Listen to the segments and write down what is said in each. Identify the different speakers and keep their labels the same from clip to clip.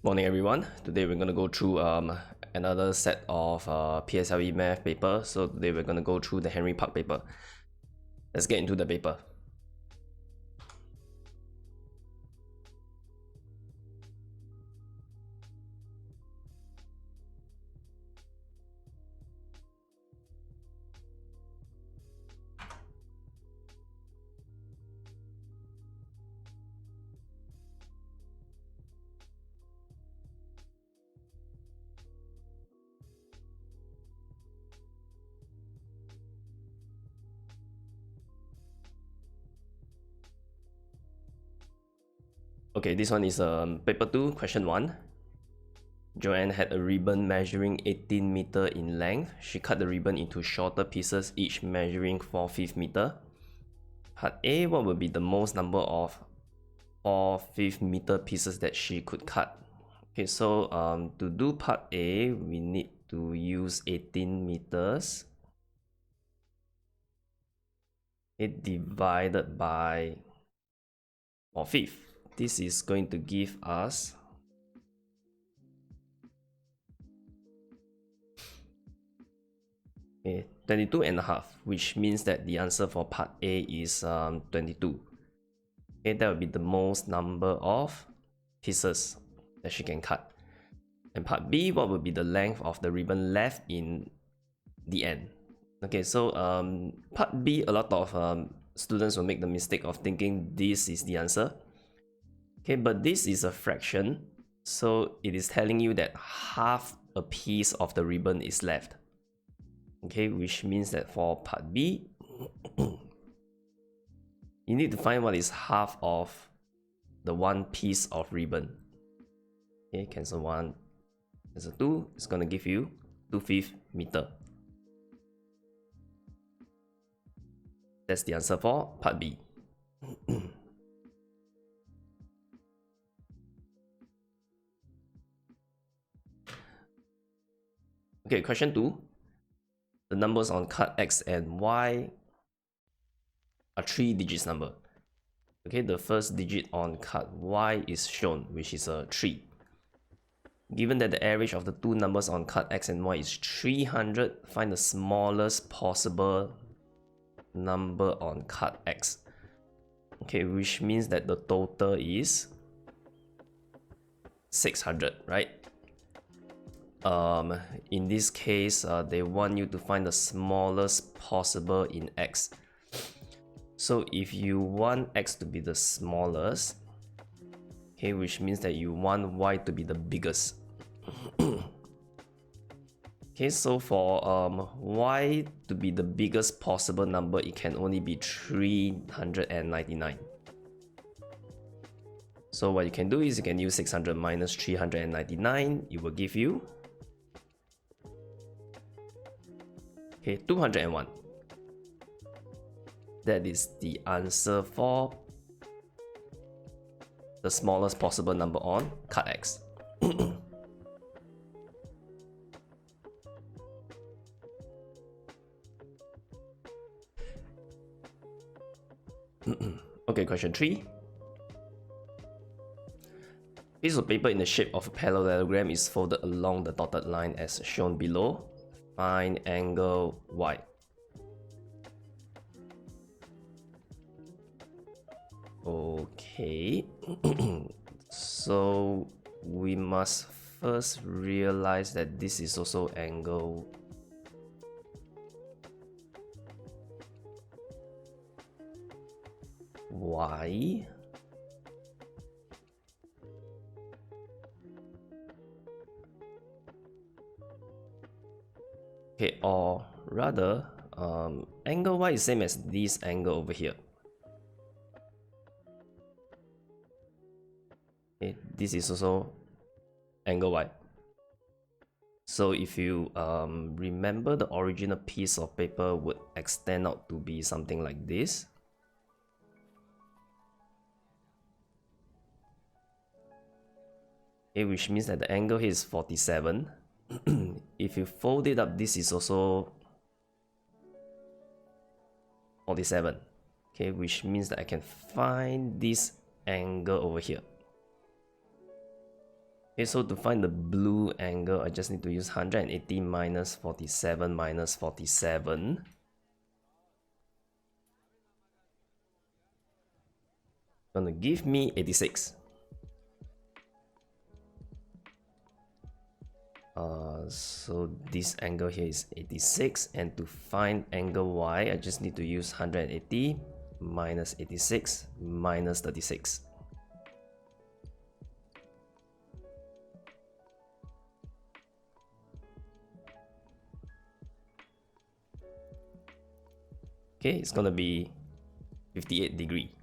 Speaker 1: Morning everyone. Today we're going to go through another set of PSLE math paper. So today we're going to go through the Henry Park paper. Let's get into the paper. Okay, this one is paper 2, question 1. Joanne had a ribbon measuring 18 meter in length. She cut the ribbon into shorter pieces, each measuring 4/5 meter. Part A, what would be the most number of 4/5 meter pieces that she could cut? Okay, so to do part A, we need to use 18 meters. It divided by 4/5. This is going to give us 22.5, which means that the answer for part A is 22. Okay, that would be the most number of pieces that she can cut. And part B, what would be the length of the ribbon left in the end? Okay, so part B, a lot of students will make the mistake of thinking this is the answer. Okay, but this is a fraction, so it is telling you that half a piece of the ribbon is left. Okay, which means that for part B, you need to find what is half of the one piece of ribbon. Okay, cancel 1, cancel 2, it's gonna give you 2/5 meter. That's the answer for part B. Okay, question 2. The numbers on card X and Y are 3 digits number. Okay, the first digit on card Y is shown, which is a 3. Given that the average of the two numbers on card X and Y is 300, find the smallest possible number on card X. Okay, which means that the total is 600, right? In this case, they want you to find the smallest possible in X. So if you want X to be the smallest, okay, which means that you want Y to be the biggest. Okay, so for Y to be the biggest possible number, it can only be 399. So what you can do is you can use 600 minus 399, it will give you 201. That is the answer for the smallest possible number on card X. Okay, question 3. Piece of paper in the shape of a parallelogram is folded along the dotted line as shown below. Find angle Y. Okay, so we must first realize that this is also angle Y. Okay, or rather, angle Y is same as this angle over here. Okay, this is also angle Y. So if you remember, the original piece of paper would extend out to be something like this. Okay, which means that the angle here is 47. If you fold it up, this is also 47. Okay, which means that I can find this angle over here. Okay, so to find the blue angle, I just need to use 180 minus 47 minus 47. Gonna give me 86. So this angle here is 86, and to find angle Y, I just need to use 180 minus 86 minus 36. Okay, it's gonna be 58 degree.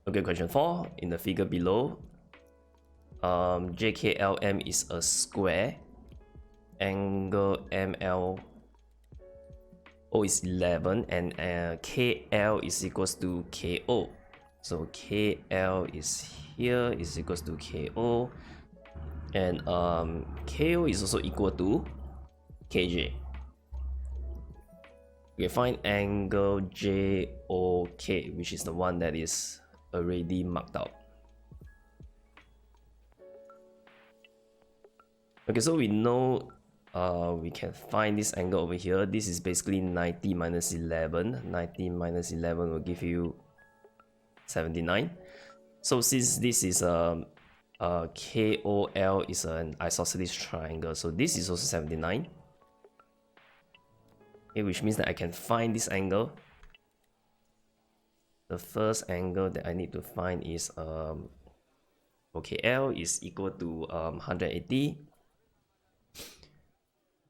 Speaker 1: Okay, question 4. In the figure below, JKLM is a square. Angle MLO is 11, and KL is equals to KO. So KL is here is equals to KO, and KO is also equal to KJ. We find angle JOK, which is the one that is already marked out. Okay, so we know we can find this angle over here. This is basically 90 minus 11. 90 minus 11 will give you 79. So since this is KOL is an isosceles triangle, so this is also 79. Okay, which means that I can find this angle. The first angle that I need to find is OKL is equal to 180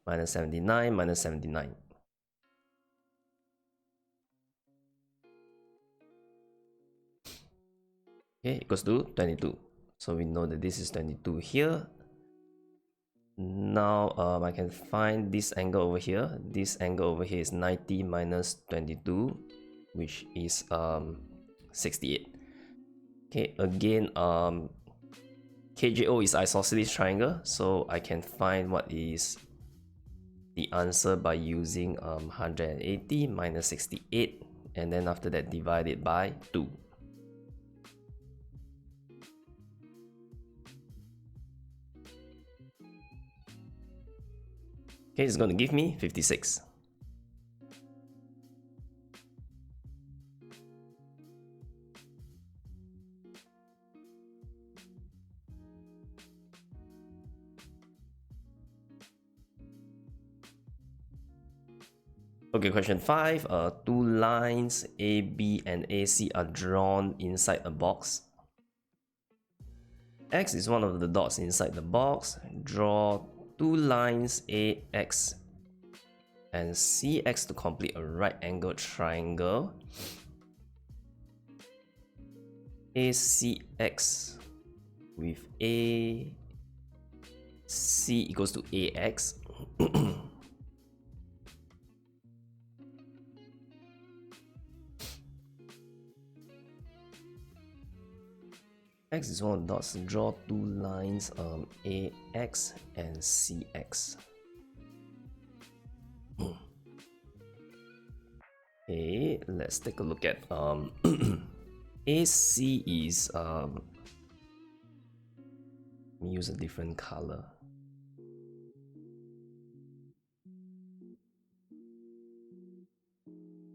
Speaker 1: minus 79 minus 79. Okay, equals to 22. So we know that this is 22 here. Now I can find this angle over here. This angle over here is 90 minus 22, which is 68. Okay, again KJO is isosceles triangle, so I can find what is the answer by using 180 minus 68, and then after that divide it by 2. Okay, it's going to give me 56. Okay, question 5. Two lines AB and AC are drawn inside a box. X is one of the dots inside the box. Draw two lines AX and CX to complete a right angled triangle. ACX with AC equals to AX. X is one of the dots. Draw two lines AX and CX. Okay, let's take a look at AC is use a different color.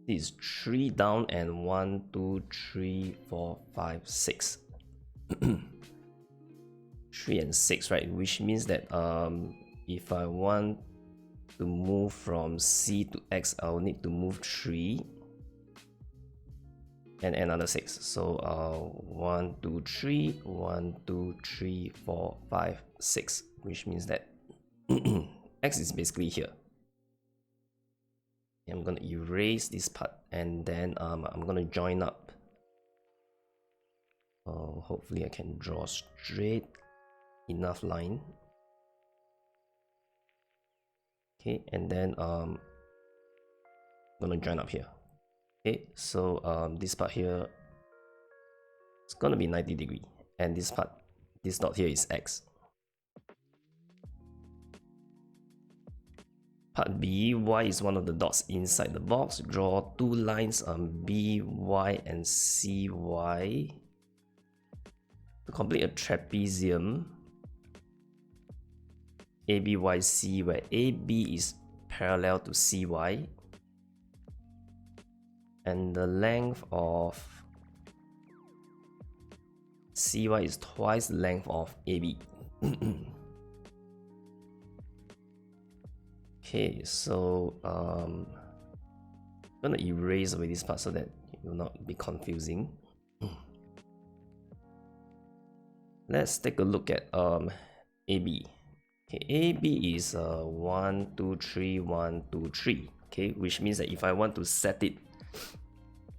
Speaker 1: This is 3 down and 1, 2, 3, 4, 5, 6. 3 and 6, right? Which means that if I want to move from C to X, I'll need to move 3 and another 6. So 1, 2, 3, 1, 2, 3, 4, 5, 6, which means that X is basically here. I'm gonna erase this part, and then I'm gonna join up. Hopefully I can draw straight enough line. Okay, and then I'm gonna join up here. Okay, so this part here is gonna be 90 degree, and this part, this dot here is X. Part B, y is one of the dots inside the box. Draw two lines on B, y, and C, y to complete a trapezium ABYC, where AB is parallel to CY and the length of CY is twice the length of AB. Okay, so I'm gonna erase away this part so that it will not be confusing. Let's take a look at AB. Okay, AB is 1, 2, 3, 1, 2, 3. Okay, which means that if I want to set it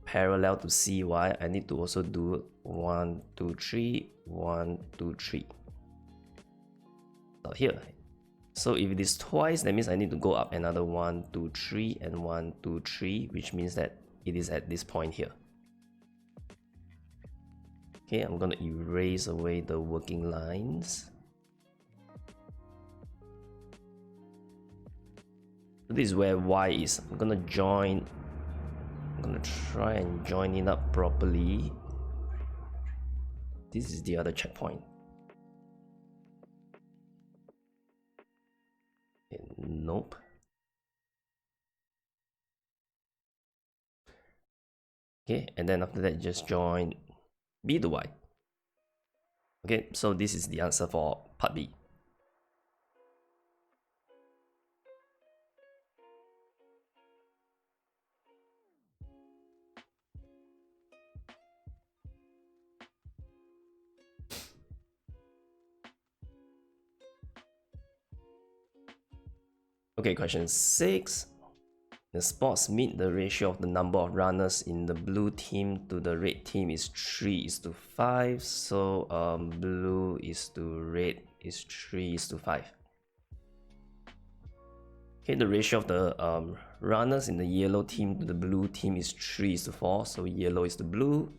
Speaker 1: parallel to CY, I need to also do 1, 2, 3, 1, 2, 3. Now here. So if it is twice, that means I need to go up another 1, 2, 3, and 1, 2, 3, which means that it is at this point here. Okay, I'm gonna erase away the working lines. So this is where Y is. I'm gonna try and join it up properly. This is the other checkpoint. Okay, nope. Okay, and then after that, just join B to Y. Okay, so this is the answer for part B. Okay, question 6. The sports meet the ratio of the number of runners in the blue team to the red team is 3:5. So blue is to red is 3:5. Okay, the ratio of the runners in the yellow team to the blue team is 3:4. So yellow is to blue.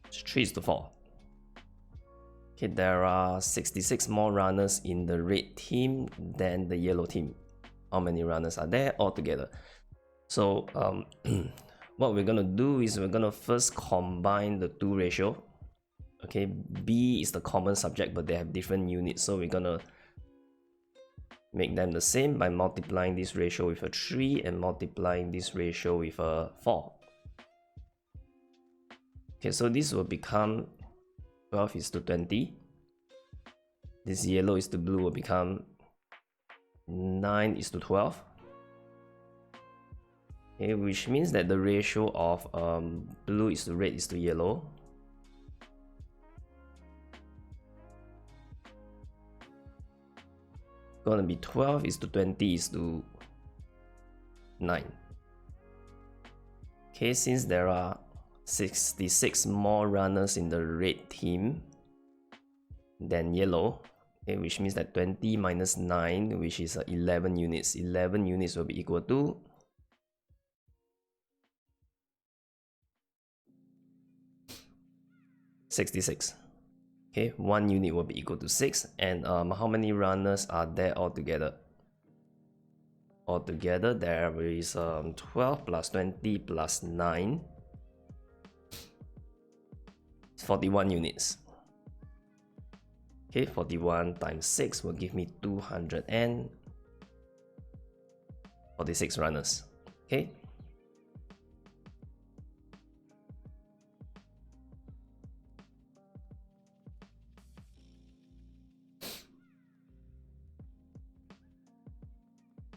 Speaker 1: It's 3:4. Okay, there are 66 more runners in the red team than the yellow team. How many runners are there altogether? So what we're gonna do is we're gonna first combine the two ratio. Okay, B is the common subject, but they have different units, so we're gonna make them the same by multiplying this ratio with a 3 and multiplying this ratio with a 4. Okay, so this will become 12:20. This yellow is to blue will become 9:12. Okay, which means that the ratio of blue is to red is to yellow. Gonna be 12:20:9. Okay, since there are 66 more runners in the red team than yellow, okay, which means that 20 minus 9, which is 11 units. 11 units will be equal to 66. Okay, 1 unit will be equal to 6. And how many runners are there altogether? Altogether, there is 12 plus 20 plus 9. 41 units. Okay, 41 times 6 will give me 246 runners. Okay.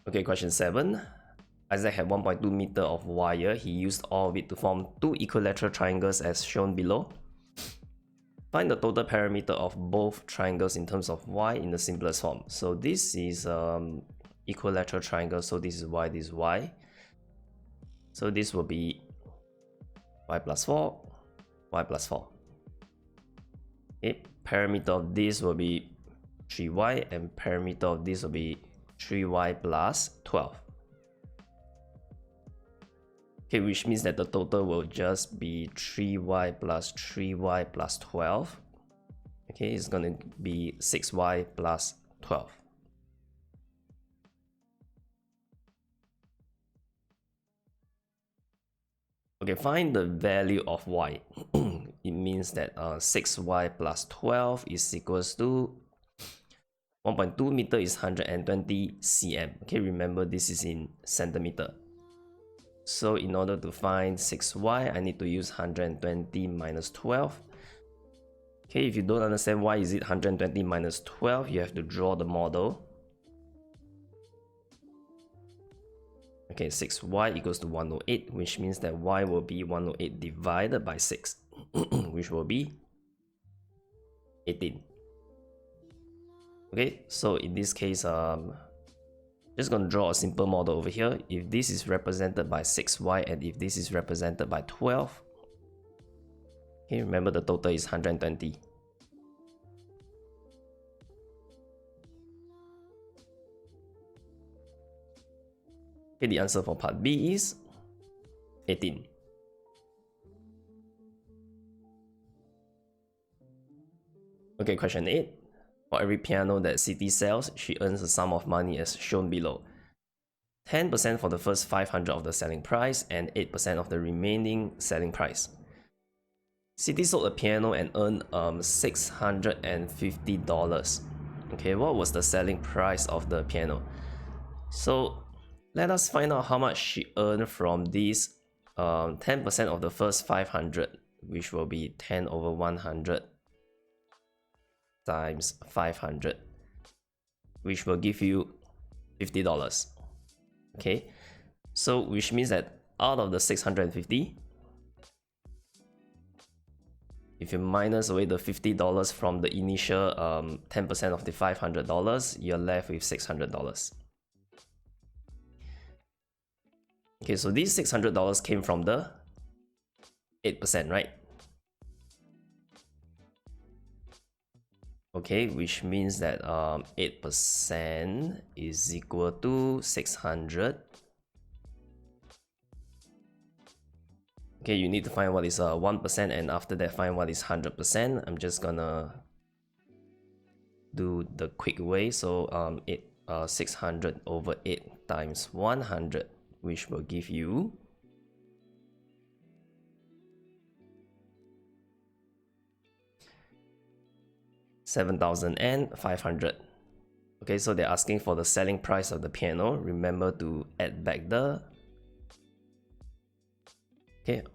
Speaker 1: Okay, question 7. Isaac had 1.2 meter of wire. He used all of it to form two equilateral triangles as shown below. Find the total perimeter of both triangles in terms of y in the simplest form. So this is equilateral triangle, so this is y, this is y. So this will be y plus 4, y plus 4. Okay, perimeter of this will be 3y and perimeter of this will be 3y plus 12. Okay, which means that the total will just be 3y plus 3y plus 12. Okay, it's gonna be 6y plus 12. Okay, find the value of y. It means that 6y plus 12 is equals to 1.2 meter is 120 cm. Okay, remember this is in centimeter. So in order to find 6y, I need to use 120 minus 12. Okay, if you don't understand why is it 120 minus 12, you have to draw the model. Okay, 6y equals to 108, which means that y will be 108 divided by 6, which will be 18. Okay, so in this case, just gonna draw a simple model over here. If this is represented by 6y and if this is represented by 12, okay, remember the total is 120. Okay, the answer for part B is 18. Okay, question 8. For every piano that Siti sells, she earns a sum of money as shown below. 10% for the first 500 of the selling price and 8% of the remaining selling price. Siti sold a piano and earned $650. Okay, what was the selling price of the piano? So let us find out how much she earned from this 10% of the first 500, which will be 10 over 100 times 500, which will give you $50. Okay, so which means that out of the 650, if you minus away the $50 from the initial 10% of the $500, you're left with $600. Okay, so these $600 came from the 8%, right? Okay, which means that 8% is equal to 600. Okay, you need to find what is 1% and after that find what is 100%. I'm just gonna do the quick way. So 600 over 8 times 100, which will give you 7,500. Okay, so they're asking for the selling price of the piano. Remember to add back the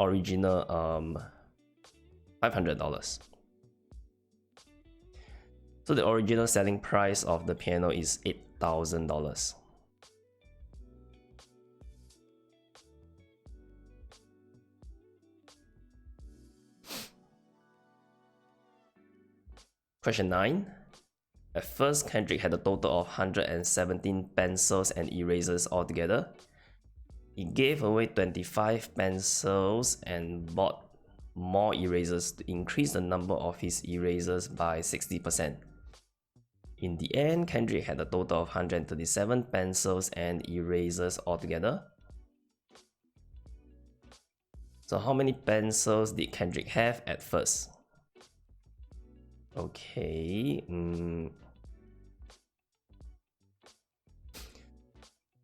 Speaker 1: original $500. So the original selling price of the piano is $8,000. Question 9. At first, Kendrick had a total of 117 pencils and erasers altogether. He gave away 25 pencils and bought more erasers to increase the number of his erasers by 60%. In the end, Kendrick had a total of 137 pencils and erasers altogether. So how many pencils did Kendrick have at first? Okay,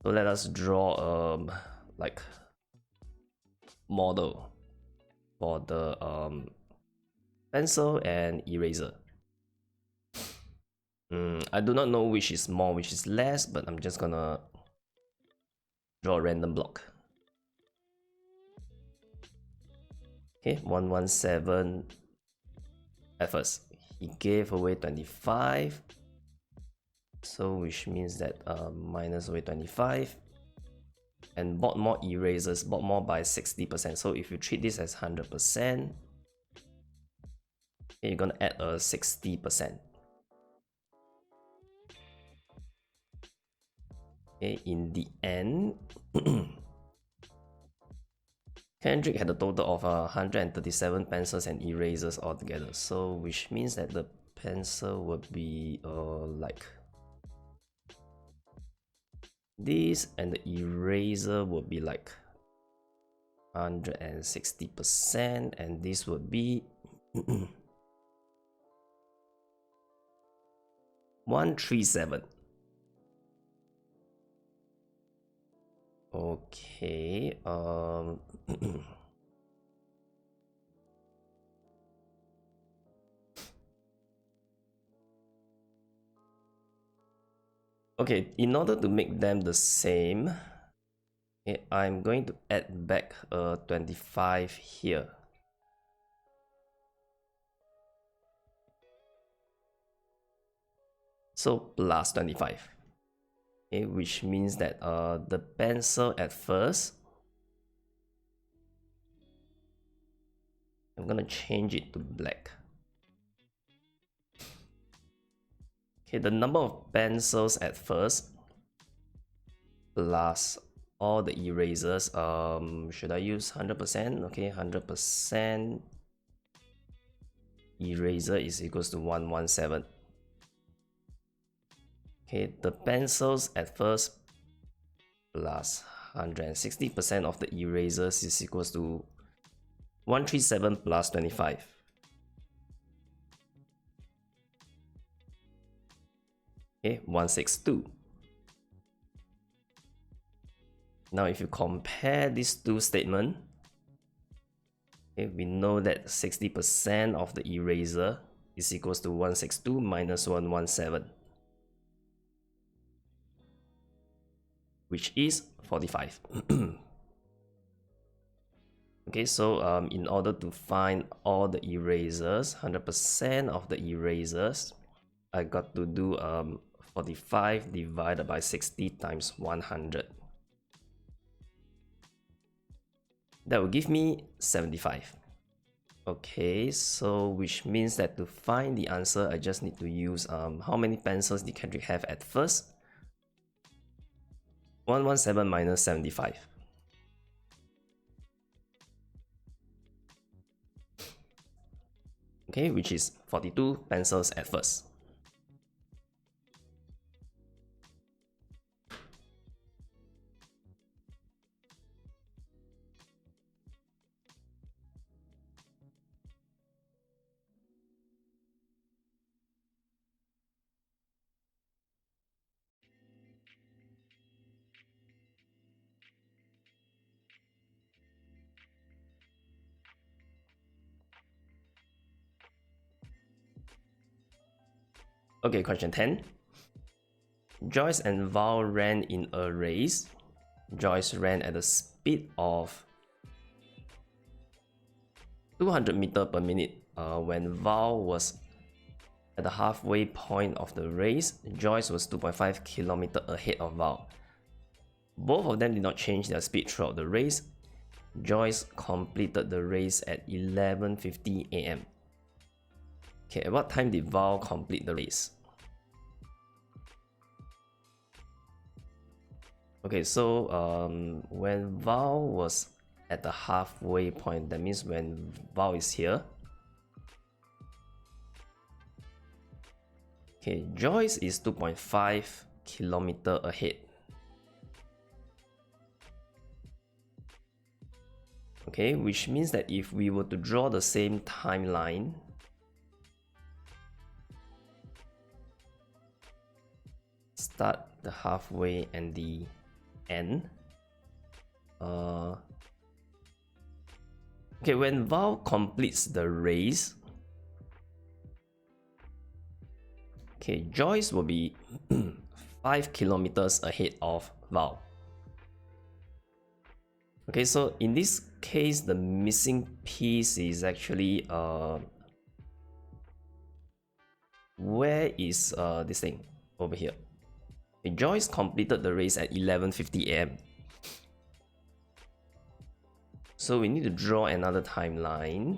Speaker 1: so let us draw like model for the pencil and eraser. I do not know which is more, which is less, but I'm just gonna draw a random block. Okay, 117 at first. He gave away 25. So which means that minus away 25 and bought more erasers, bought more by 60%. So if you treat this as 100%, you're gonna add a 60%. Okay, in the end, Kendrick had a total of 137 pencils and erasers altogether. So which means that the pencil would be like this, and the eraser would be like 160%, and this would be 137. Okay, Okay, in order to make them the same, okay, I'm going to add back a 25 here. So plus 25. Okay, which means that the pencil at first, I'm gonna change it to black. Okay, the number of pencils at first plus all the erasers. Should I use 100%? Okay, 100% eraser is equals to 117. Okay, the pencils at first plus 160% of the erasers is equals to 137 plus 25. Okay, 162. Now if you compare these two statements, okay, we know that 60% of the eraser is equals to 162 minus 117, which is 45. Okay, so in order to find all the erasers, 100% of the erasers, I got to do 45 divided by 60 times 100. That will give me 75. Okay, so which means that to find the answer, I just need to use how many pencils did Kendrick have at first? 117 minus 75. Okay, which is 42 pencils at first. Okay, question 10. Joyce and Val ran in a race. Joyce ran at a speed of 200 meters per minute. When Val was at the halfway point of the race, Joyce was 2.5 kilometers ahead of Val. Both of them did not change their speed throughout the race. Joyce completed the race at 11:50 AM. Okay, at what time did Val complete the race? Okay, so when Val was at the halfway point, that means when Val is here. Okay, Joyce is 2.5 kilometers ahead. Okay, which means that if we were to draw the same timeline, start the halfway and the end. Okay, when Val completes the race, okay, Joyce will be 5 kilometers ahead of Val. Okay, so in this case, the missing piece is actually where is this thing over here? Okay, Joyce completed the race at 11:50 AM. So we need to draw another timeline.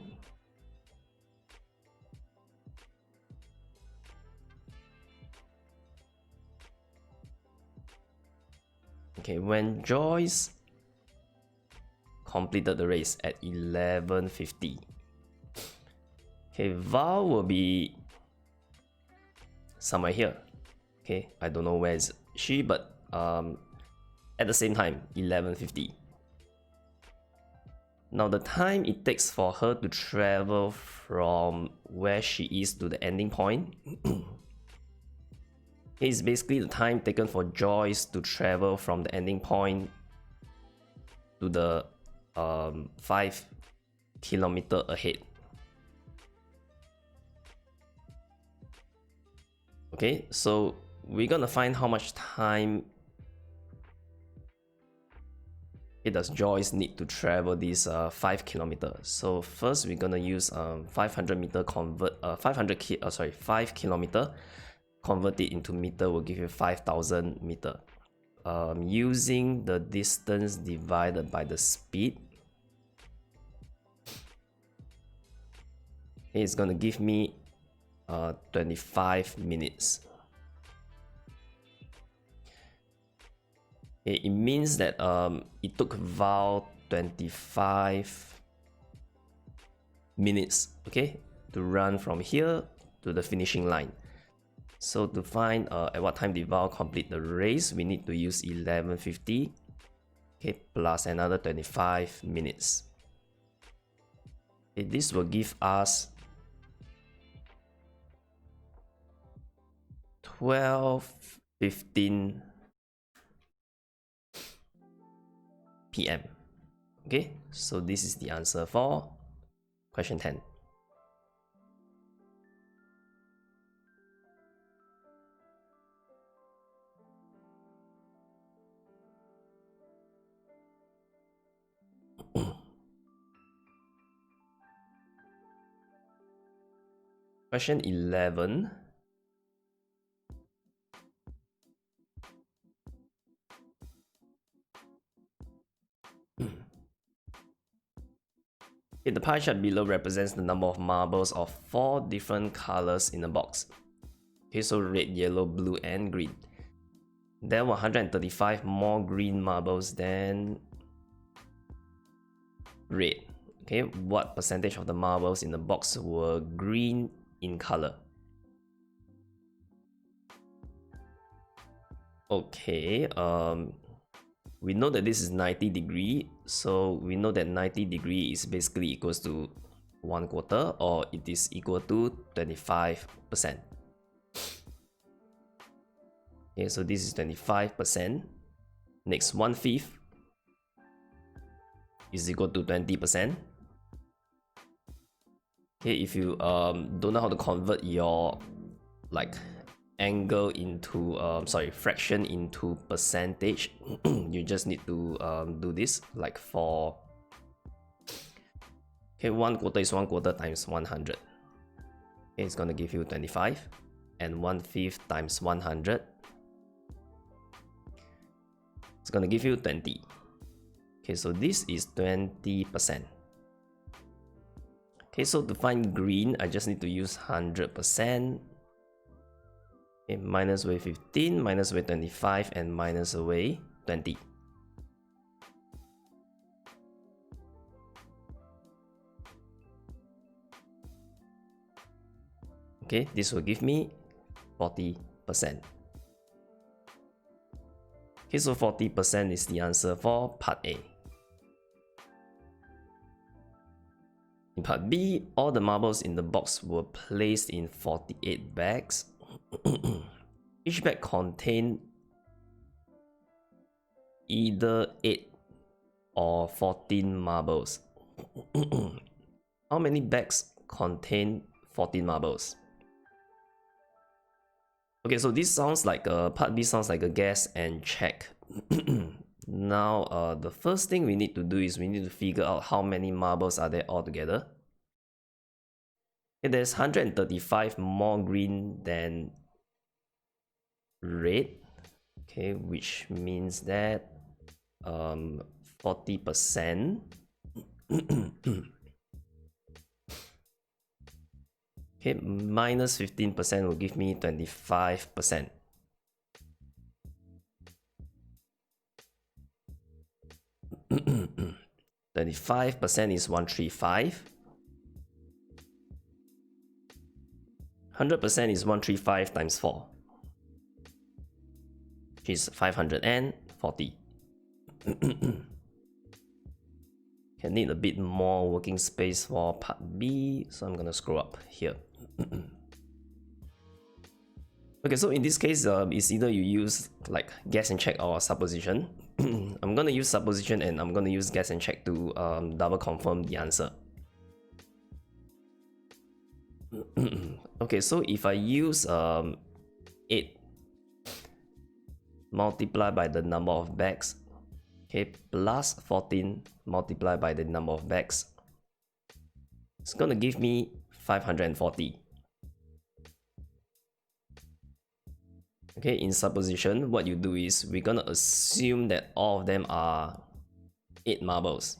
Speaker 1: Okay, when Joyce completed the race at 11:50. Okay, Val will be somewhere here. Okay, I don't know where is she, but at the same time, 11:50. Now the time it takes for her to travel from where she is to the ending point is basically the time taken for Joyce to travel from the ending point to the 5 kilometers ahead. Okay, so we're gonna find how much time does Joyce need to travel this 5 kilometers. So first we're gonna use 500 meter convert 5 kilometer, convert it into meter will give you 5,000 meter. Using the distance divided by the speed, it's gonna give me 25 minutes. It means that it took Val 25 minutes, okay, to run from here to the finishing line. So to find at what time did Val complete the race, we need to use 11:50, okay, plus another 25 minutes. Okay, this will give us 12:15 PM. Okay, so this is the answer for question 10. Question 11. The pie chart below represents the number of marbles of 4 different colors in a box. Okay, so red, yellow, blue, and green. There were 135 more green marbles than red. Okay, what percentage of the marbles in the box were green in color? Okay, we know that this is 90 degree, so we know that 90 degree is basically equals to 1/4, or it is equal to 25%. Okay, so this is 25%. Next, 1/5 is equal to 20%. Okay, if you don't know how to convert your like angle into fraction into percentage, you just need to do this like for, okay, 1/4 is 1/4 times 100. Okay, it's gonna give you 25, and 1/5 times 100, it's gonna give you 20. Okay, so this is 20%. Okay, so to find green, I just need to use 100%. Okay, minus away 15, minus away 25, and minus away 20. Okay, this will give me 40%. Okay, so 40% is the answer for part A. In part B, all the marbles in the box were placed in 48 bags. Each bag contained either 8 or 14 marbles. How many bags contain 14 marbles? Okay, so this sounds like part B sounds like a guess and check. Now, the first thing we need to do is we need to figure out how many marbles are there altogether. Okay, there's 135 more green than red. Okay, which means that 40%. Okay, minus 15% will give me 25%. %. 25% is 135. 100% is 135 times 4, which is 540. Can need a bit more working space for part B, so I'm gonna scroll up here. Okay, so in this case, it's either you use like guess and check or supposition. I'm gonna use supposition, and I'm gonna use guess and check to double confirm the answer. Okay, so if I use 8 multiplied by the number of bags, okay, plus 14 multiplied by the number of bags. It's gonna give me 540. Okay, in supposition, what you do is we're gonna assume that all of them are 8 marbles.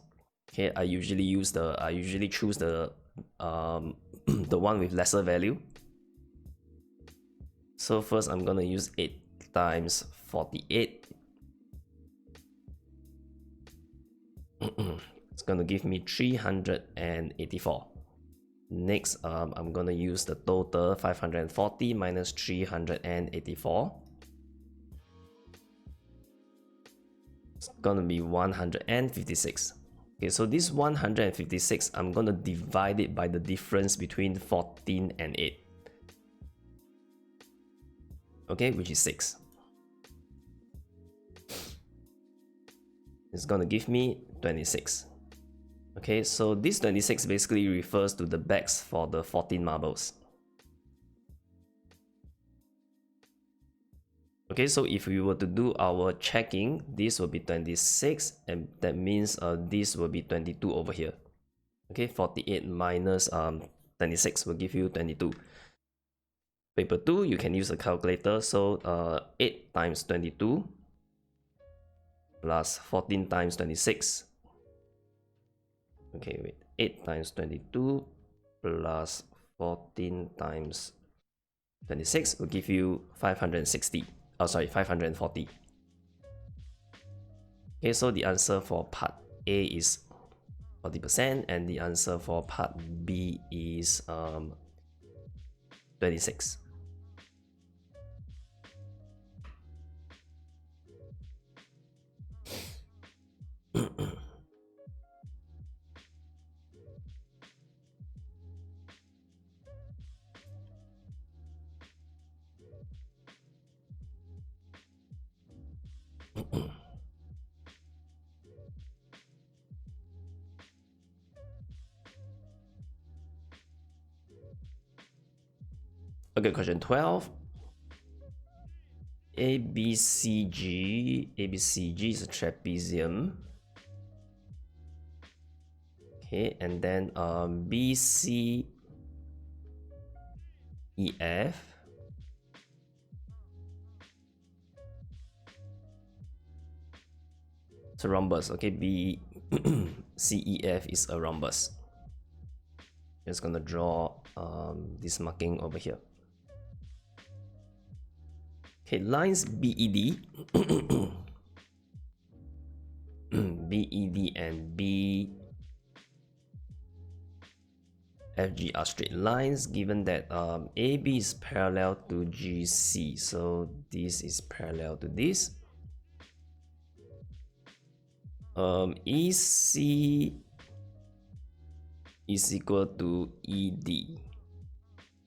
Speaker 1: Okay, I usually choose the the one with lesser value. So first I'm gonna use 8 times 48. It's gonna give me 384. Next, I'm gonna use the total 540 minus 384. It's gonna be 156. Okay, so this 156, I'm gonna divide it by the difference between 14 and 8. Okay, which is 6. It's gonna give me 26. Okay, so this 26 basically refers to the bags for the 14 marbles. Okay, so if we were to do our checking, this will be 26, and that means this will be 22 over here. Okay, 48 minus 26 will give you 22. Paper 2, you can use a calculator, so 8 times 22 plus 14 times 26. Okay, wait, 8 times 22 plus 14 times 26 will give you 560. Oh, sorry, 540. Okay, so the answer for part A is 40%, and the answer for part B is 26. Okay, question 12. ABCG is a trapezium. Okay, and then BCEF. It's a rhombus. Okay, BCEF is a rhombus. Just gonna draw this marking over here. Okay, lines BED, BED and BFG are straight lines, given that AB is parallel to GC, so this is parallel to this. EC is equal to ED.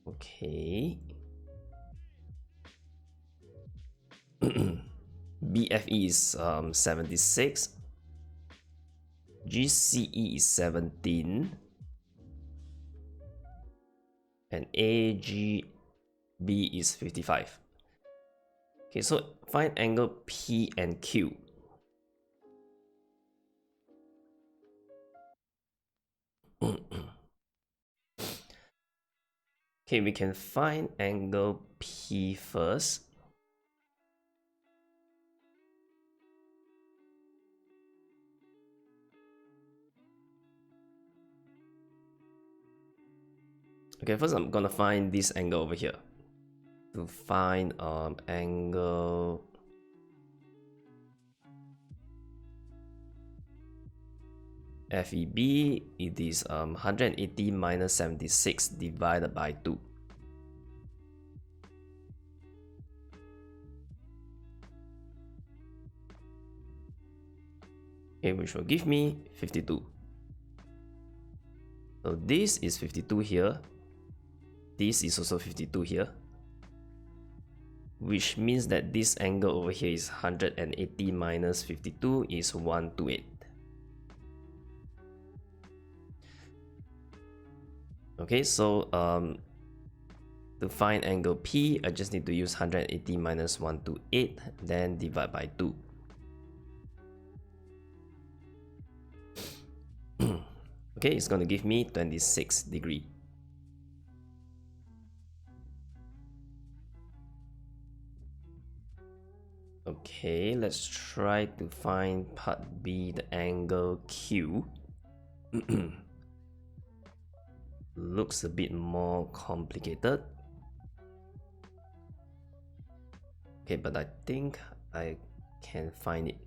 Speaker 1: Okay. BFE is 76. GCE is 17. And AGB is 55. Okay, so find angle P and Q. Okay, we can find angle P first. Okay, first I'm gonna find this angle over here. To find angle FEB, it is 180 minus 76 divided by 2. Okay, which will give me 52. So this is 52 here. This is also 52 here. Which means that this angle over here is 180 minus 52 is 128. Okay, so To find angle P, I just need to use 180 minus 128, then divide by 2. Okay, it's going to give me 26 degrees. Okay, let's try to find part B, the angle Q. Looks a bit more complicated. Okay, but I think I can find it.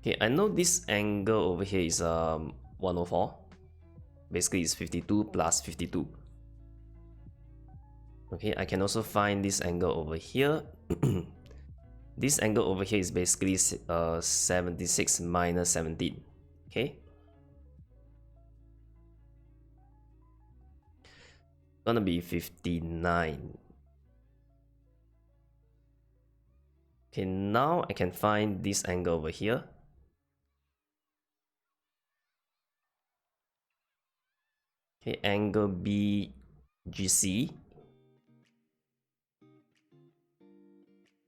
Speaker 1: Okay, I know this angle over here is 104. Basically, it's 52 plus 52. Okay, I can also find this angle over here. This angle over here is basically 76 minus 17. Okay. Gonna be 59. Okay, now I can find this angle over here. Okay, angle BGC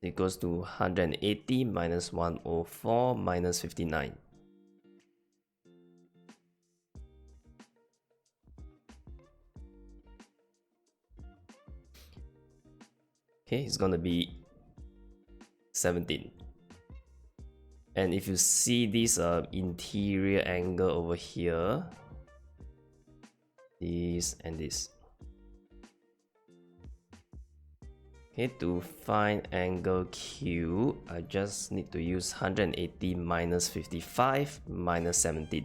Speaker 1: equals to 180 minus 104 minus 59. Okay, it's gonna be 17. And if you see this interior angle over here, this and this. Okay, to find angle Q, I just need to use 180 minus 55 minus 17.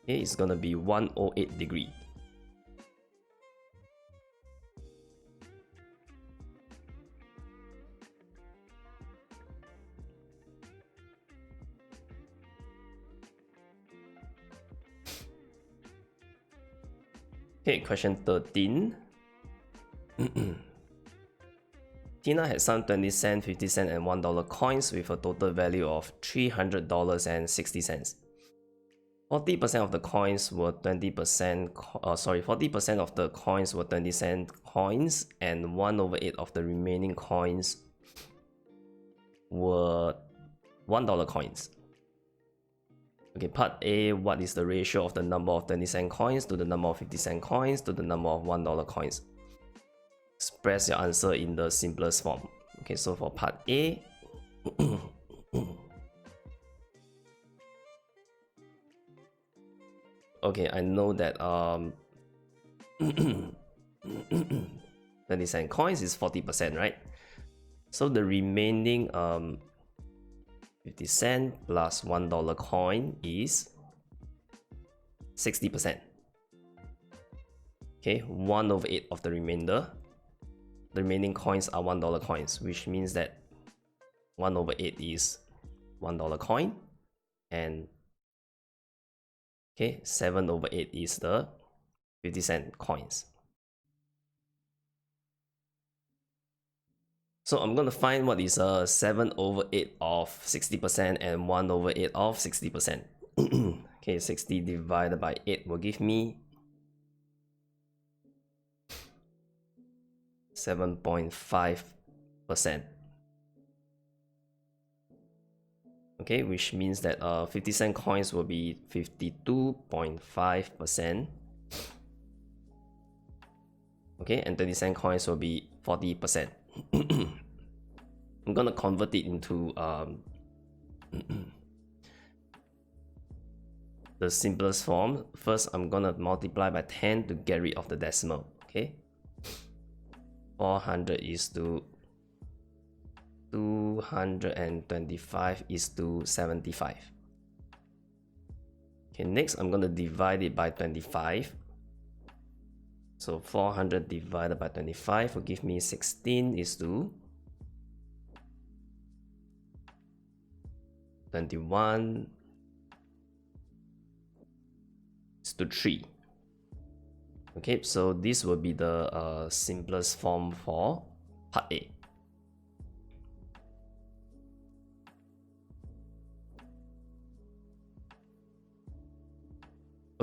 Speaker 1: Okay, it's gonna be 108 degree. Okay, question 13. Tina had some 20-cent, 50-cent, and $1 coins with a total value of $300.60. 40% of the coins were 40% of the coins were 20-cent coins, and 1/8 of the remaining coins were $1 coins. Okay, part A, what is the ratio of the number of 20-cent coins to the number of 50-cent coins to the number of $1 coins? Express your answer in the simplest form. Okay, so for part A, okay, I know that 20-cent coins is 40%, right? So the remaining 50 cent plus $1 coin is 60%. Okay, 1/8 of the remainder. The remaining coins are $1 coins, which means that 1/8 is $1 coin, and okay, 7/8 is the 50-cent coins. So I'm gonna find what is 7/8 of 60% and 1/8 of 60%. Okay, 60 divided by 8 will give me 7.5%. Okay, which means that 50-cent coins will be 52.5%. Okay, and 20-cent coins will be 40%. I'm gonna convert it into the simplest form. First, I'm gonna multiply by 10 to get rid of the decimal. Okay, 400 is to 225 is to 75. Okay, next I'm gonna divide it by 25. So 400 divided by 25 will give me 16 is to 21 is to 3. Okay, so this will be the simplest form for part A.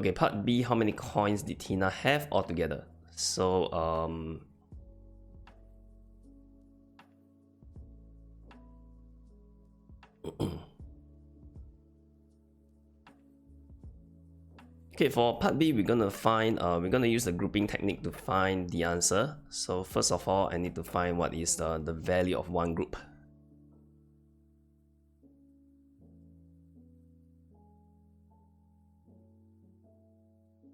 Speaker 1: Okay, part B, how many coins did Tina have altogether? So, okay, for part B, we're gonna use the grouping technique to find the answer. So first of all, I need to find what is the value of one group.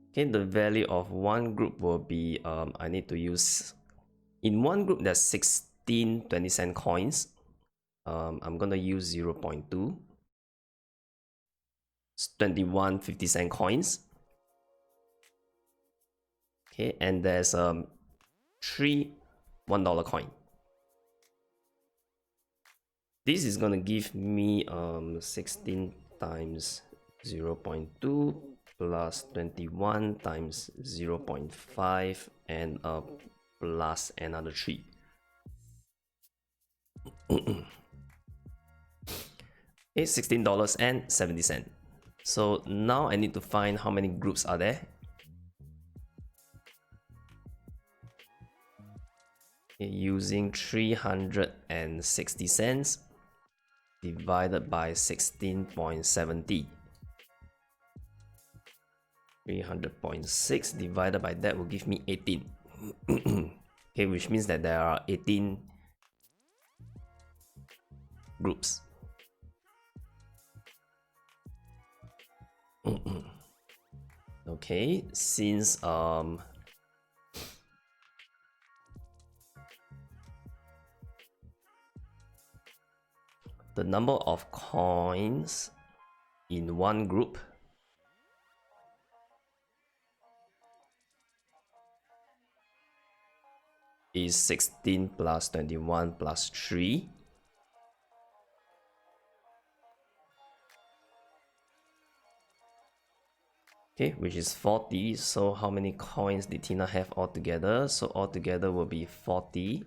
Speaker 1: Okay, the value of one group will be, I need to use, in one group there's 16 20-cent coins. I'm gonna use 0.2, 21 50-cent coins. Okay, and there's 3 $1 coin. This is gonna give me 16 times 0.2 plus 21 times 0.5 and plus another 3. It's $16.70. So now I need to find how many groups are there. Using 360 cents divided by 16.70. 300.6 divided by that will give me 18. Okay, which means that there are 18 groups. Okay, since the number of coins in one group is 16 plus 21 plus 3. Okay, which is 40. So how many coins did Tina have altogether? So altogether will be 40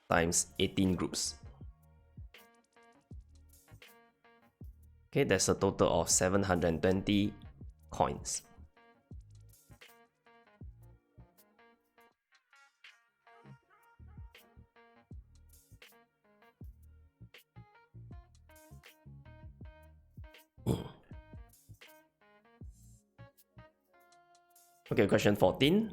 Speaker 1: times 18 groups. Okay, that's a total of 720 coins. Okay, question 14.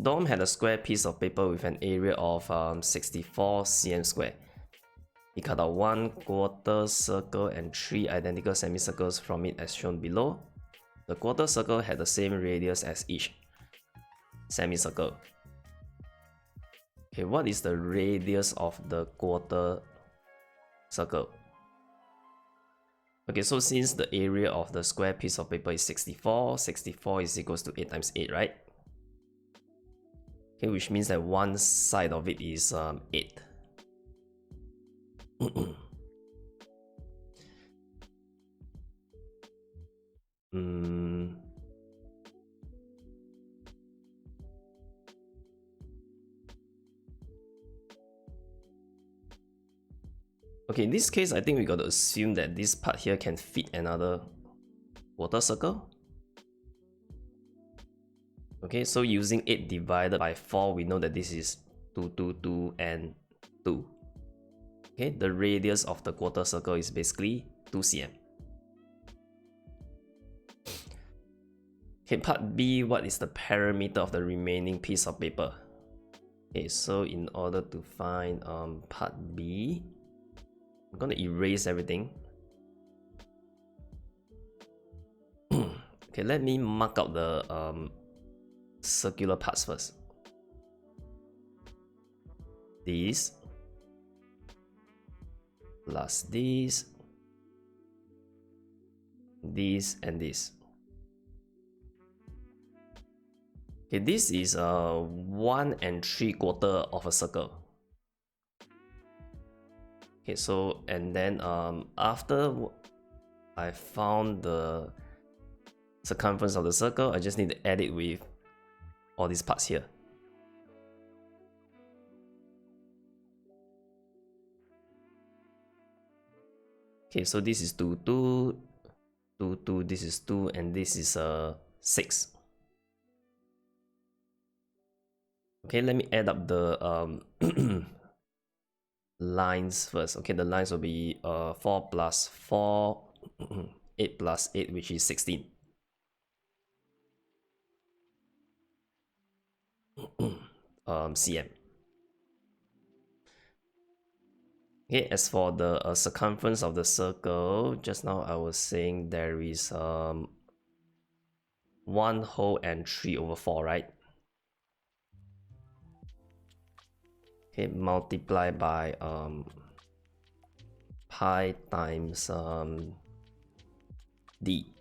Speaker 1: Dom had a square piece of paper with an area of 64 cm square. He cut out 1/4 circle and 3 identical semicircles from it as shown below. The quarter circle had the same radius as each semicircle. Okay, what is the radius of the quarter circle? Okay, so since the area of the square piece of paper is 64, 64 is equals to 8 times 8, right? Okay, which means that one side of it is 8. Okay, in this case, I think we got to assume that this part here can fit another quarter circle. Okay, so using 8 divided by 4, we know that this is 2, 2, 2, and 2. Okay, the radius of the quarter circle is basically 2 cm. Okay, part B, what is the perimeter of the remaining piece of paper? Okay, so in order to find part B, I'm gonna erase everything. Okay, let me mark out the circular parts first. This plus this, and this. Okay, this is 1 3/4 of a circle. Okay, so and then after I found the circumference of the circle, I just need to add it with all these parts here. Okay, so this is 2, 2, 2, 2, this is 2, and this is 6. Okay, let me add up the lines first. Okay, the lines will be 4 plus 4, 8 plus 8, which is 16. cm. Okay, as for the circumference of the circle, just now I was saying there is 1 whole and 3 over 4, right? Okay, multiply by pi times d.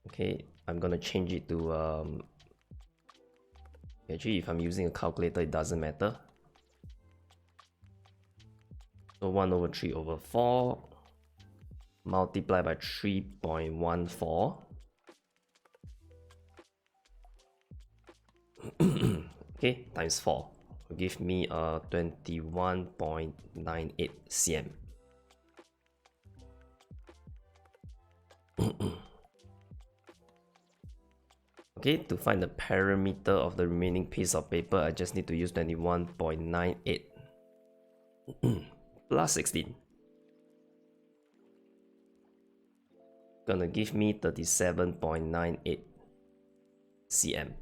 Speaker 1: Okay, I'm gonna change it to actually if I'm using a calculator it doesn't matter. So 1 over 3 over 4 multiply by 3.14 okay, times 4 will give me 21.98 cm. Okay, to find the perimeter of the remaining piece of paper, I just need to use 21.98 plus 16. Gonna give me 37.98 cm.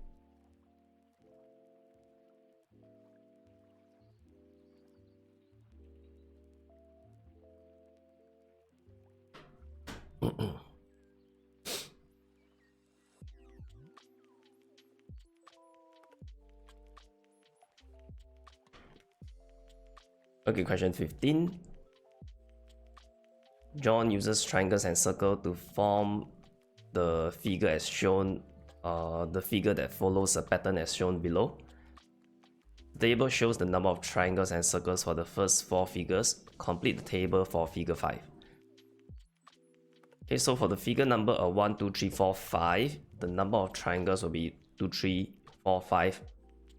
Speaker 1: Okay, question 15. John uses triangles and circle to form the figure as shown, the figure that follows a pattern as shown below. The table shows the number of triangles and circles for the first 4 figures. Complete the table for figure 5. Okay, so for the figure number 1, 2, 3, 4, 5, the number of triangles will be 2, 3, 4, 5.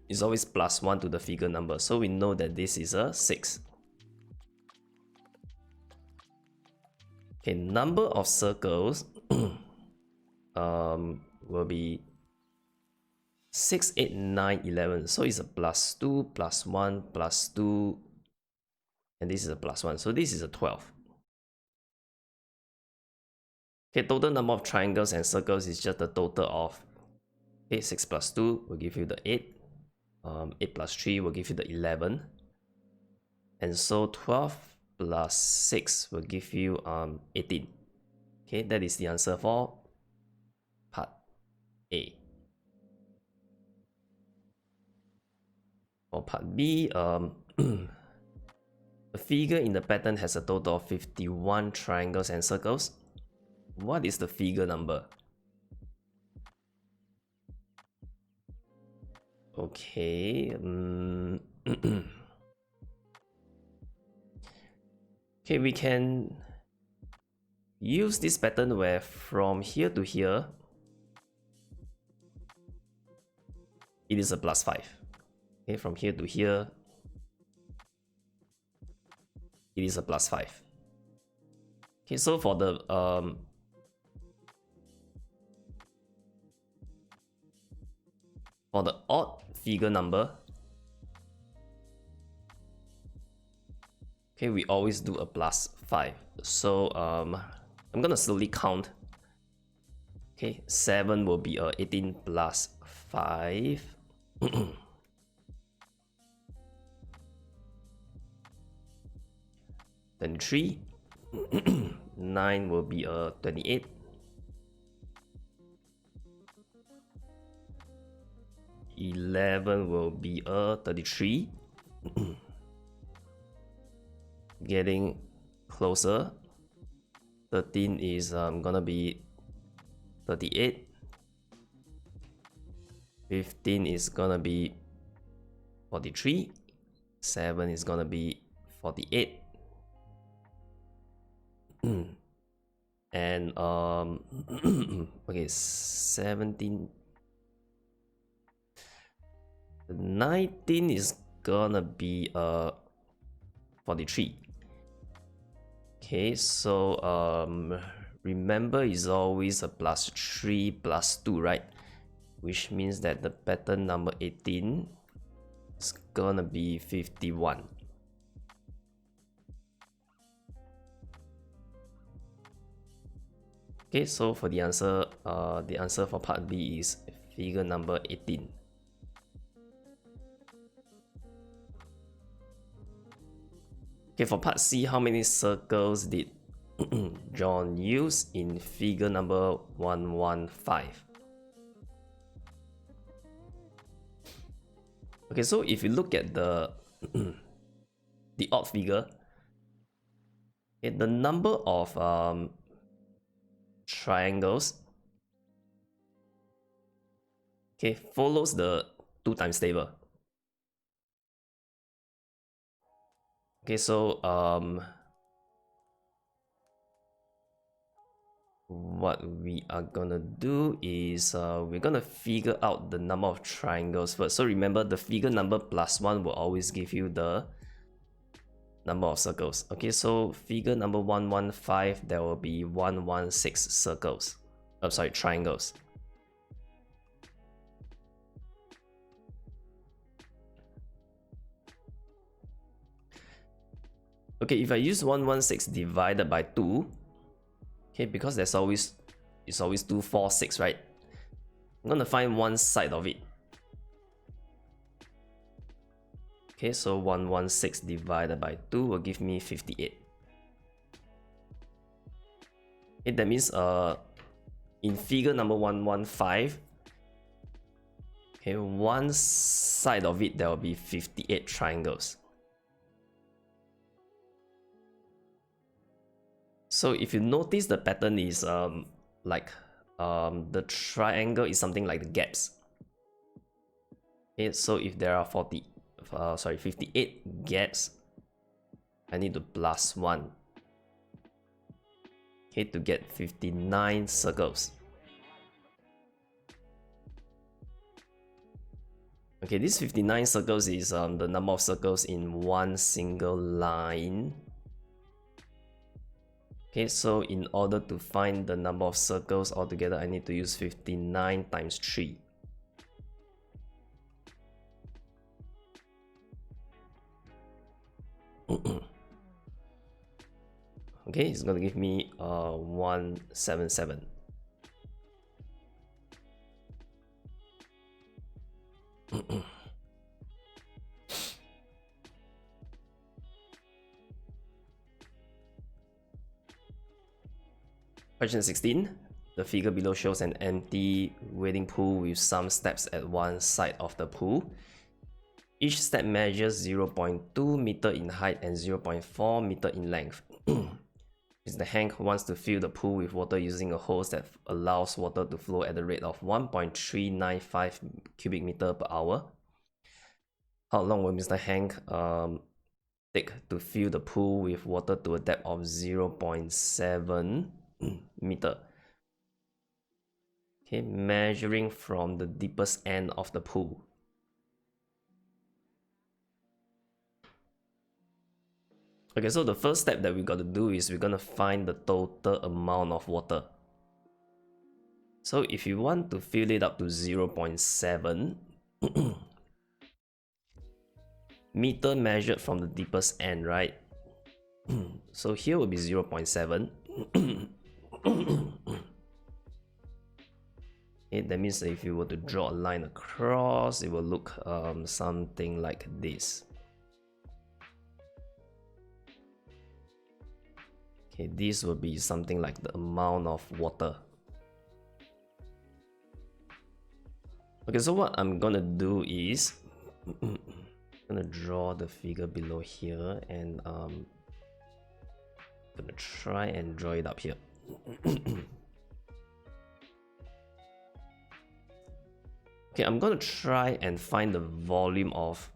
Speaker 1: It's always plus 1 to the figure number, so we know that this is a 6. Okay, number of circles will be 6, 8, 9, 11. So it's a plus 2, plus 1, plus 2, and this is a plus 1. So this is a 12. Okay, total number of triangles and circles is just the total of 6 plus 2 will give you the 8. 8 plus 3 will give you the 11. And so 12 plus 6 will give you 18. Okay, that is the answer for part A. For part B, the figure in the pattern has a total of 51 triangles and circles. What is the figure number? Okay. Okay, we can use this pattern where from here to here, it is a plus 5. Okay, from here to here, it is a plus 5. Okay, so for the odd figure number, okay, we always do a plus 5. So I'm gonna slowly count. Okay, 7 will be 18 plus 5. 23. 9 will be 28. 11 will be 33. Getting closer. 13 is gonna be 38. 15 is gonna be 43. 7 is gonna be 48. And okay, 17. 19 is gonna be 43. Okay, so remember is always a +3 +2, right? Which means that the pattern number 18 is gonna be 51. Okay, so for the answer for part B is figure number 18. Okay, for part C, how many circles did John use in figure number 115? Okay, so if you look at the the odd figure, okay, the number of triangles, okay, follows the 2 times table. Okay, so what we are gonna do is we're gonna figure out the number of triangles first. So remember, the figure number +1 will always give you the number of circles. Okay, so figure number 115, there will be 116 circles. Oh, sorry, triangles. Okay, if I use 116 divided by 2, okay, because it's always 2, 4, 6, right? I'm gonna find one side of it. Okay, so 116 divided by 2 will give me 58. Okay, that means in figure number 115, okay, one side of it there will be 58 triangles. So if you notice, the pattern is the triangle is something like the gaps. Okay, so if there are 58 gaps, I need to +1. Okay, to get 59 circles. Okay, this 59 circles is the number of circles in one single line. Okay, so in order to find the number of circles altogether, I need to use 59 times 3. Okay, it's gonna give me 177. Question 16. The figure below shows an empty wading pool with some steps at one side of the pool. Each step measures 0.2 meter in height and 0.4 meter in length. Mr. Hank wants to fill the pool with water using a hose that allows water to flow at the rate of 1.395 cubic meter per hour. How long will Mr. Hank take to fill the pool with water to a depth of 0.7 meter? Okay, measuring from the deepest end of the pool. Okay, so the first step that we got to do is we're gonna find the total amount of water. So if you want to fill it up to 0.7 meter measured from the deepest end, right? So here will be 0.7. Okay, that means that if you were to draw a line across, it will look something like this. Okay, this will be something like the amount of water. Okay, so what I'm gonna do is I'm gonna draw the figure below here, and I'm gonna try and draw it up here. Okay, I'm gonna try and find the volume of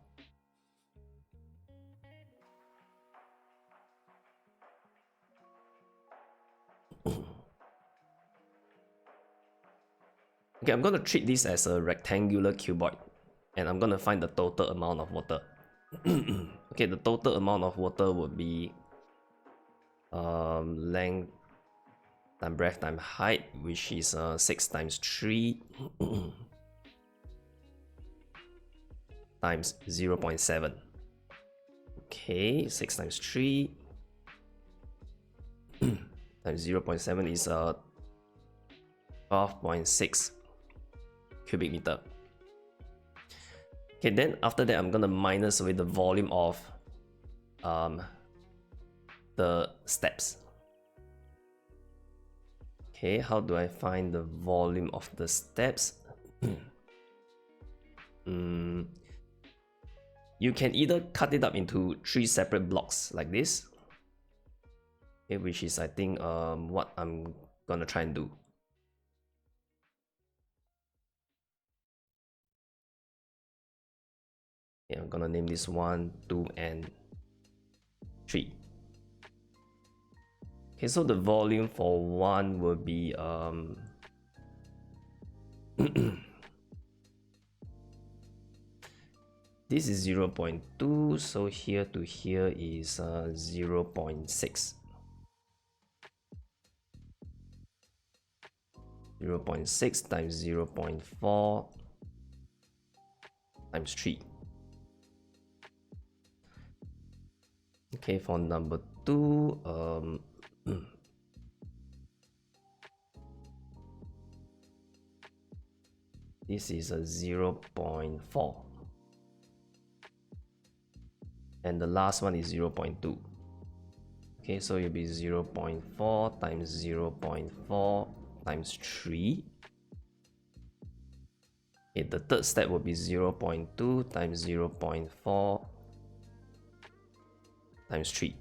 Speaker 1: okay, I'm gonna treat this as a rectangular cuboid, and I'm gonna find the total amount of water. Okay, the total amount of water would be length times breadth times height, which is 6 times 3 times 0.7. Okay, 6 times 3 times 0.7 is 12.6 cubic meter. Okay, then after that I'm gonna minus away the volume of the steps. Okay, how do I find the volume of the steps? You can either cut it up into 3 separate blocks like this, okay, which is I think what I'm gonna try and do. Okay, I'm gonna name this 1, 2, and 3. Okay, so the volume for 1 will be this is 0.2, so here to here is 0.6. 0.6 times 0.4 times 3. Okay, for number 2, this is a 0.4. And the last one is 0.2. Okay, so it'll be 0.4 times 0.4 times 3. Okay, the third step will be 0.2 times 0.4 times 3.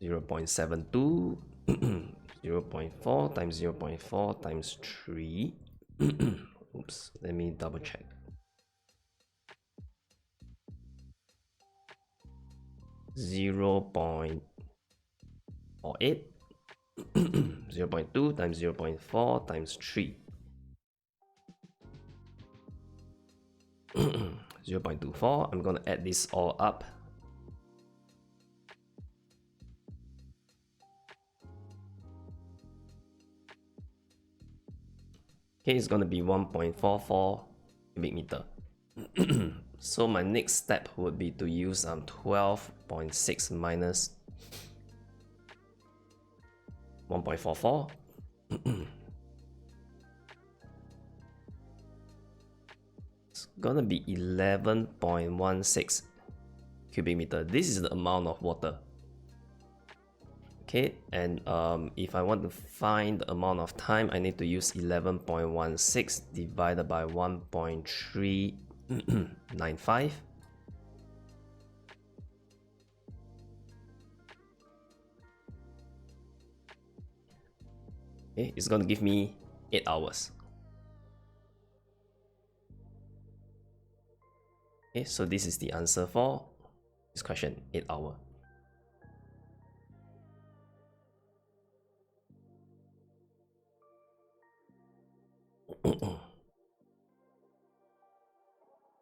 Speaker 1: (0.72) 0.4 times 0.4 times 3. Oops, let me double check. (0.48) 0.2 times 0.4 times 3. 0.24. I'm gonna add this all up. Okay, it's gonna be 1.44 cubic meter. So my next step would be to use 12.6 minus 1.44. It's gonna be 11.16 cubic meter. This is the amount of water. Okay, and if I want to find the amount of time, I need to use 11.16 divided by 1.395. Okay, it's gonna give me 8 hours. Okay, so this is the answer for this question, 8 hours.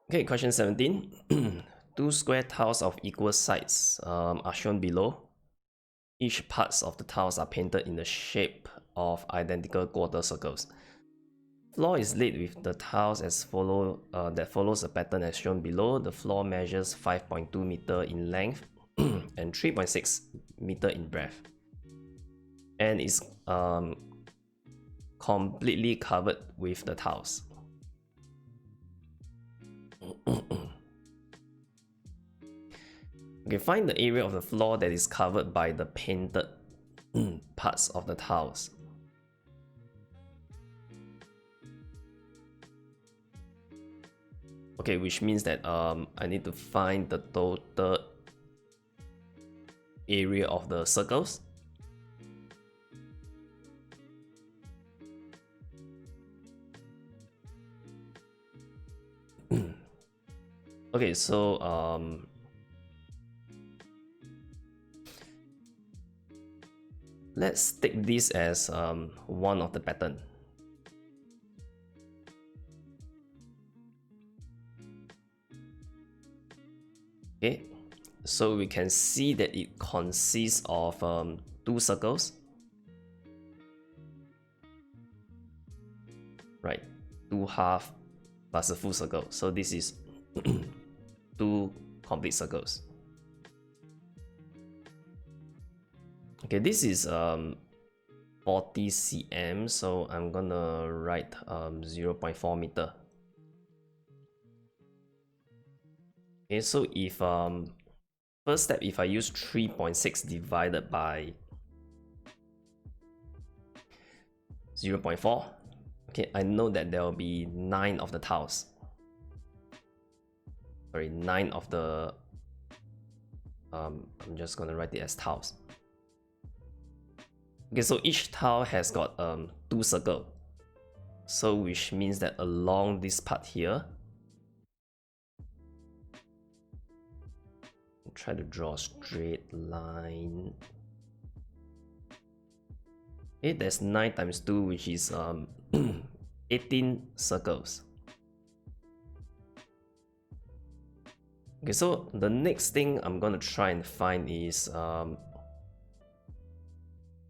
Speaker 1: Okay, question 17. 2 square tiles of equal size are shown below. Each parts of the tiles are painted in the shape of identical quarter circles. Floor is laid with the tiles as that follows a pattern as shown below. The floor measures 5.2 meter in length and 3.6 meter in breadth, and is completely covered with the tiles. Okay, find the area of the floor that is covered by the painted parts of the tiles. Okay, which means that I need to find the total area of the circles. Okay, so let's take this as one of the pattern. Okay, so we can see that it consists of 2 circles, right? 2 half plus a full circle. So this is 2 complete circles. Okay, this is 40 cm, so I'm gonna write 0.4 meter. Okay, so if first step, if I use 3.6 divided by 0.4, okay, I know that there will be 9 of the tiles. Sorry, 9 of the I'm just gonna write it as tiles. Okay, so each tile has got 2 circles. So which means that along this part here, try to draw a straight line. Okay, there's 9 times 2, which is 18 circles. Okay, so the next thing I'm gonna try and find is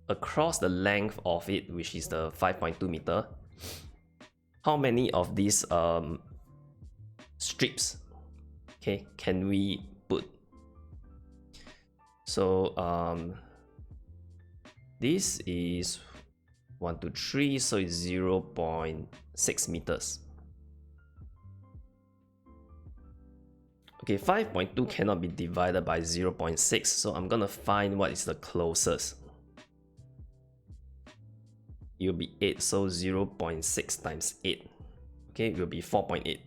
Speaker 1: across the length of it, which is the 5.2 meter, how many of these strips, okay, can we put? So this is 1, 2, 3, so it's 0.6 meters. Okay, 5.2 cannot be divided by 0.6, so I'm gonna find what is the closest. It will be 8, so 0.6 times 8. Okay, it will be 4.8.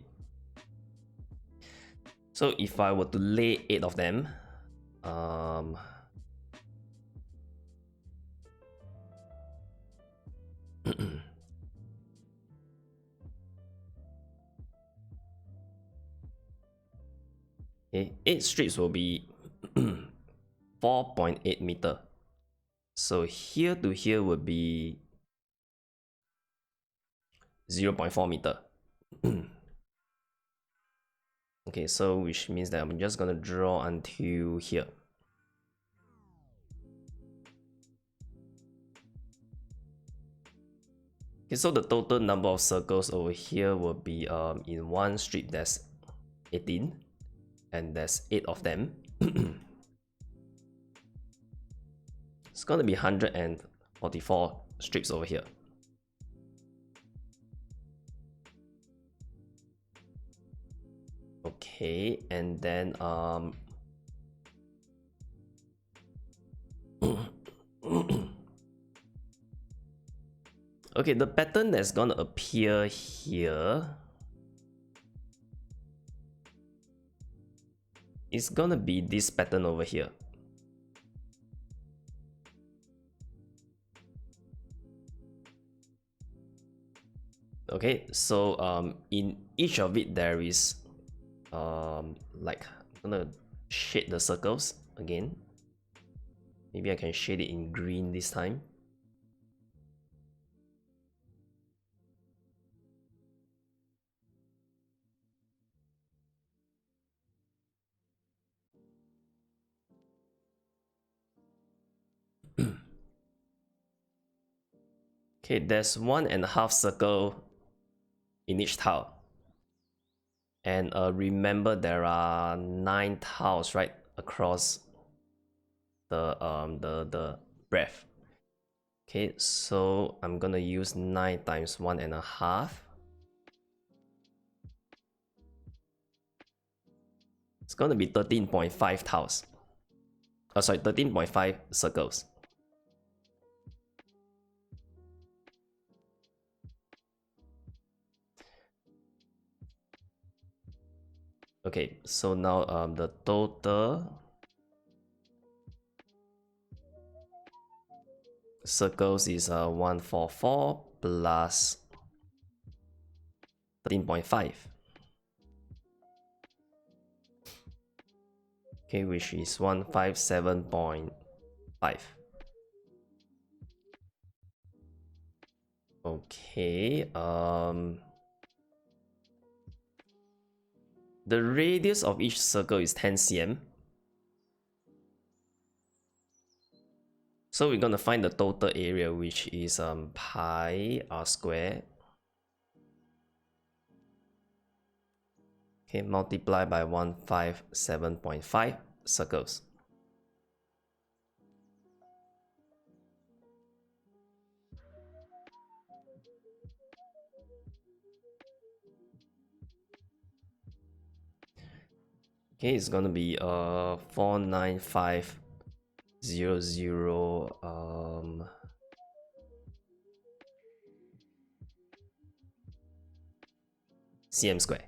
Speaker 1: So if I were to lay 8 of them, okay, 8 strips will be 4.8 meter. So here to here would be 0.4 meter. Okay, so which means that I'm just gonna draw until here. Okay, so the total number of circles over here will be in one strip there's 18 and there's 8 of them. It's gonna be 144 strips over here. Okay, and then okay, the pattern that's gonna appear here is gonna be this pattern over here. Okay, so in each of it there is like, I'm gonna shade the circles again. Maybe I can shade it in green this time. Okay, there's 1.5 circle in each tile. And remember there are 9 tiles right across the breadth. Okay, so I'm gonna use 9 times 1.5. It's gonna be 13.5 tiles. Oh, sorry, 13.5 circles. Okay, so now the total circles is 144 plus 13.5. Okay, which is 157.5. Okay, The radius of each circle is 10 cm. So we're gonna find the total area, which is pi r squared. Okay, multiply by 157.5 circles. Okay, it's gonna be 49500 cm square.